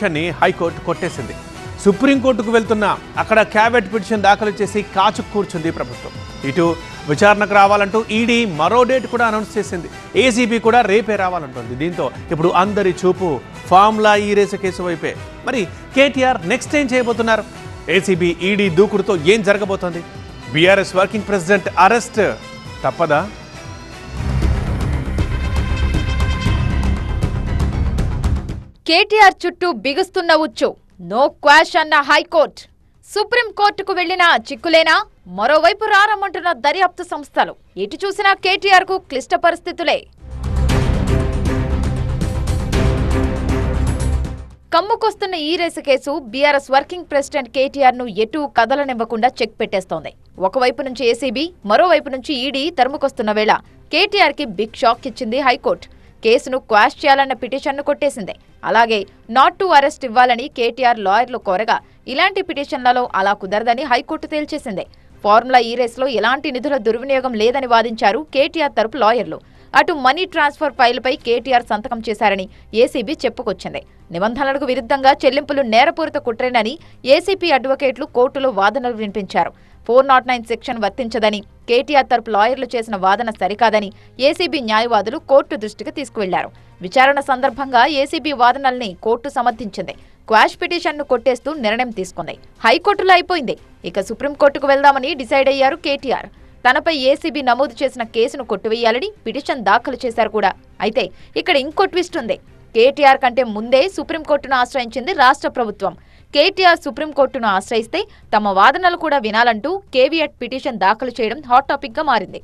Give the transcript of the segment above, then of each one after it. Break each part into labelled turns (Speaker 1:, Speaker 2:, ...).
Speaker 1: పిటిషన్ని high court కొట్టేసింది. సుప్రీంకోర్టుకు వెళ్తున్నా అక్కడ క్యాబెట్ పిటిషన్ దాఖలు చేసి కాచు కూర్చుంది ప్రభుత్వం. ఇటు విచారణకు రావాలంటూ ఈడీ మరో డేట్ కూడా అనౌన్స్ చేసింది. ఏసీబీ కూడా రేపే రావాలంటుంది. దీంతో ఇప్పుడు అందరి చూపు ఫార్ములా ఈ రేసు కేసు వైపే. మరి కేటీఆర్ నెక్స్ట్ ఏం చేయబోతున్నారు? ఏసీబీ ఈడీ దూకుడుతో ఏం జరగబోతోంది? బీఆర్ఎస్ వర్కింగ్ ప్రెసిడెంట్ అరెస్ట్ తప్పదా?
Speaker 2: కేటీఆర్ చుట్టూ బిగుస్తున్న ఉచ్చు. నో క్వాష్ అన్న హైకోర్టు. సుప్రీంకోర్టుకు వెళ్లిన చిక్కులేనా? మరోవైపు రారమ్మంటున్న దర్యాప్తు సంస్థలు. ఎటు చూసినా కేటీఆర్ కు క్లిష్ట పరిస్థితులే. కమ్ముకొస్తున్న ఈ race case BRS working president KTR ను ఎటూ కదలనివ్వకుండా చెక్ పెట్టేస్తోంది. ఒకవైపు నుంచి ఏసీబీ, మరోవైపు నుంచి ఈడీ తరుముకొస్తున్న వేళ కేటీఆర్ కి బిగ్ షాక్ ఇచ్చింది హైకోర్టు. కేసును క్వాష్ చేయాలన్న పిటిషన్ను కొట్టేసింది. అలాగే నాట్ టు అరెస్ట్ ఇవ్వాలని కేటీఆర్ లాయర్లు కోరగా ఇలాంటి పిటిషన్లలో అలా కుదరదని హైకోర్టు తేల్చేసింది. ఫార్ములా ఈ రేసులో ఎలాంటి నిధుల దుర్వినియోగం లేదని వాదించారు కేటీఆర్ తరపు లాయర్లు. అటు మనీ ట్రాన్స్ఫర్ ఫైలుపై కేటీఆర్ సంతకం చేశారని ఏసీబీ చెప్పుకొచ్చింది. నిబంధనలకు విరుద్ధంగా చెల్లింపులు నేరపూరిత కుట్రేనని ఏసీపీ అడ్వకేట్లు కోర్టులో వాదనలు వినిపించారు. 409 సెక్షన్ వర్తించదని కేటీఆర్ తరపు లాయర్లు చేసిన వాదన సరికాదని ఏసీబీ న్యాయవాదులు కోర్టు దృష్టికి తీసుకువెళ్లారు. విచారణ సందర్భంగా ఏసీబీ వాదనల్ని కోర్టు సమర్థించింది. క్వాష్ పిటిషన్ను కొట్టేస్తూ నిర్ణయం తీసుకుంది. హైకోర్టులో అయిపోయింది. ఇక సుప్రీంకోర్టుకు వెళ్దామని డిసైడ్ అయ్యారు కేటీఆర్. తనపై ఏసీబీ నమోదు చేసిన కేసును కొట్టివేయాలని పిటిషన్ దాఖలు చేశారు కూడా. అయితే ఇక్కడ ఇంకో ట్విస్ట్ ఉంది. కేటీఆర్ కంటే ముందే సుప్రీంకోర్టును ఆశ్రయించింది రాష్ట్ర ప్రభుత్వం. కేటీఆర్ సుప్రీంకోర్టును ఆశ్రయిస్తే తమ వాదనలు కూడా వినాలంటూ కేవియట్ పిటిషన్ దాఖలు చేయడం హాట్ టాపిక్ గా మారింది.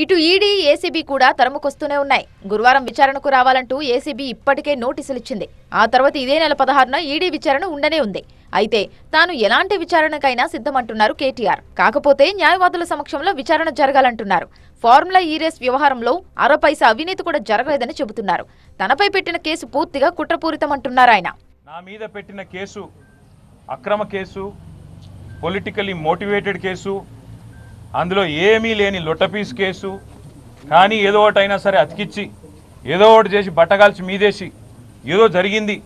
Speaker 2: ఇటు ఈడీ, ఏసీబీ కూడా తరుముకొస్తూనే ఉన్నాయి. గురువారం విచారణకు రావాలంటూ ఏసీబీ ఇప్పటికే నోటీసులిచ్చింది. ఆ తర్వాత ఇదే నెల 16న ఈడీ విచారణ ఉండనే ఉంది. అయితే తాను ఎలాంటి విచారణకైనా సిద్ధమంటున్నారు కేటీఆర్. కాకపోతే న్యాయవాదుల సమక్షంలో విచారణ జరగాలంటున్నారు. ఫార్ములా ఈ రేస్ వ్యవహారంలో అరపైసా అవినీతి కూడా జరగలేదని చెబుతున్నారు. తనపై పెట్టిన కేసు పూర్తిగా కుట్రపూరితమంటున్నారు ఆయన.
Speaker 3: నా మీద పెట్టిన కేసు అక్రమ కేసు, పొలిటికలీ మోటివేటెడ్ కేసు, అందులో ఏమీ లేని లొట్టపీస్ కేసు. కానీ ఏదో ఒకటైనా సరే అతికిచ్చి, ఏదో ఒకటి చేసి బట్టగాల్చి మీదేసి ఏదో జరిగింది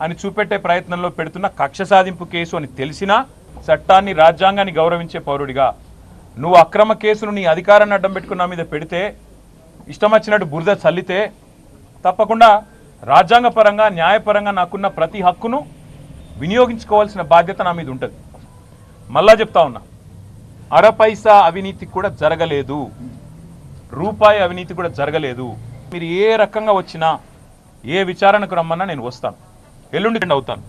Speaker 3: అని చూపెట్టే ప్రయత్నంలో పెడుతున్న కక్ష సాధింపు కేసు అని తెలిసినా చట్టాన్ని, రాజ్యాంగాన్ని గౌరవించే పౌరుడిగా నువ్వు అక్రమ కేసును నీ అధికారాన్ని అడ్డం పెట్టుకున్న నా మీద పెడితే, ఇష్టం వచ్చినట్టు బురద చల్లితే తప్పకుండా రాజ్యాంగపరంగా, న్యాయపరంగా నాకున్న ప్రతి హక్కును వినియోగించుకోవాల్సిన బాధ్యత నా మీద ఉంటుంది. మళ్ళా చెప్తా ఉన్నా, అరపైసా అవినీతి కూడా జరగలేదు, రూపాయి అవినీతి కూడా జరగలేదు. మీరు ఏ రకంగా వచ్చినా, ఏ విచారణకు రమ్మన్నా నేను వస్తాను. ఎల్లుండి అవుతాను.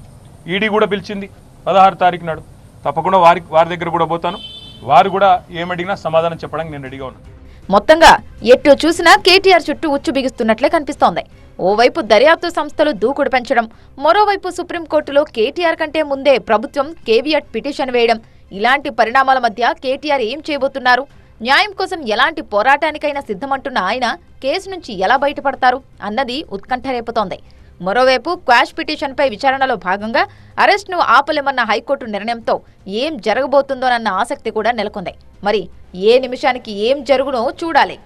Speaker 3: ఈడీ కూడా పిలిచింది 16 తారీఖు నాడు. తప్పకుండా వారి దగ్గర కూడా పోతాను. వారు కూడా ఏమడిగినా సమాధానం చెప్పడానికి నేను రెడీగా ఉన్నాను.
Speaker 2: మొత్తంగా ఎటు చూసినా కేటీఆర్ చుట్టూ ఉచ్చు బిగుస్తున్నట్లే కనిపిస్తోంది. ఓవైపు దర్యాప్తు సంస్థలు దూకుడు పెంచడం, మరోవైపు సుప్రీంకోర్టులో కేటీఆర్ కంటే ముందే ప్రభుత్వం కేవియట్ పిటిషన్ వేయడం. ఇలాంటి పరిణామాల మధ్య కేటీఆర్ ఏం చేయబోతున్నారు? న్యాయం కోసం ఎలాంటి పోరాటానికైనా సిద్ధమంటున్న ఆయన కేసు నుంచి ఎలా బయటపడతారు అన్నది ఉత్కంఠ రేపుతోంది. మరోవైపు క్వాష్ పిటిషన్పై విచారణలో భాగంగా అరెస్ట్ను ఆపలేమన్న హైకోర్టు నిర్ణయంతో ఏం జరగబోతుందోనన్న ఆసక్తి కూడా నెలకొంది. మరి ఏ నిమిషానికి ఏం జరుగునో చూడాలి.